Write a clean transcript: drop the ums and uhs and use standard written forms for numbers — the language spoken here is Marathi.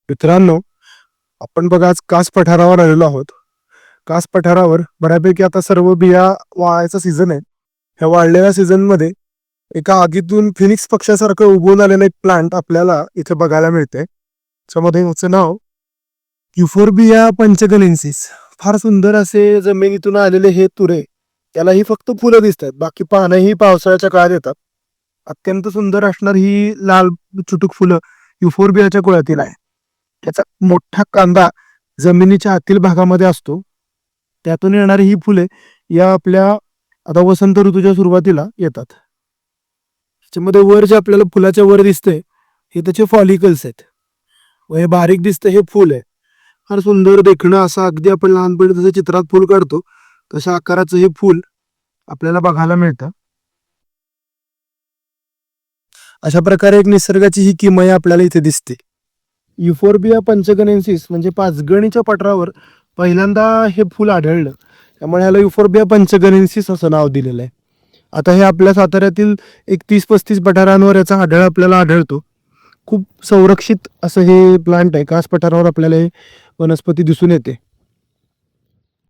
मित्रांनो, आपण बघा आज कास पठारावर आलेलो आहोत. कास पठारावर बऱ्यापैकी आता सर्व बिया वाळायचा सीझन आहे. ह्या वाळलेल्या सीझन मध्ये एका आगीतून फिनिक्स पक्षासारखं उगवून आलेलं एक प्लांट आपल्याला इथे बघायला मिळते. त्याच्यामध्ये याचं नाव युफोर्बिया पंचगनेन्सिस. फार सुंदर असे जमिनीतून आलेले हे तुरे, त्यालाही फक्त फुलं दिसतात, बाकी पानंही पावसाळ्याच्या काळात येतात. अत्यंत सुंदर असणार ही लाल चुटुक फुलं युफोर्बियाच्या कुळातील आहे. त्याचा मोठा कांदा जमिनीच्या आतील भागामध्ये असतो. त्यातून येणारी ही फुले या आपल्या आता वसंत ऋतूच्या सुरुवातीला येतात. त्याच्यामध्ये वर जे आपल्याला फुलाच्या वर दिसते हे त्याचे फॉलिकल्स आहेत व हे बारीक दिसतं हे फुल आहे. फार सुंदर देखणं असं, अगदी आपण लहानपणी जसं चित्रात फुल काढतो तशा आकाराचं हे फुल आपल्याला बघायला मिळतं. अशा प्रकारे एक निसर्गाची ही किमया आपल्याला इथे दिसते. युफोर्बिया पंचगनेन्सिस म्हणजे पाचगणीच्या पठारावर पहिल्यांदा हे फूल आढळलं, त्यामुळे ह्याला युफोर्बिया पंचगनेन्सिस असं नाव दिलेलं आहे. आता हे आपल्या साताऱ्यातील एक 30-35 पठारांवर याचा आढळ आपल्याला आढळतो. खूप संरक्षित असं हे प्लांट आहे. कास पठारावर आपल्याला हे वनस्पती दिसून येते.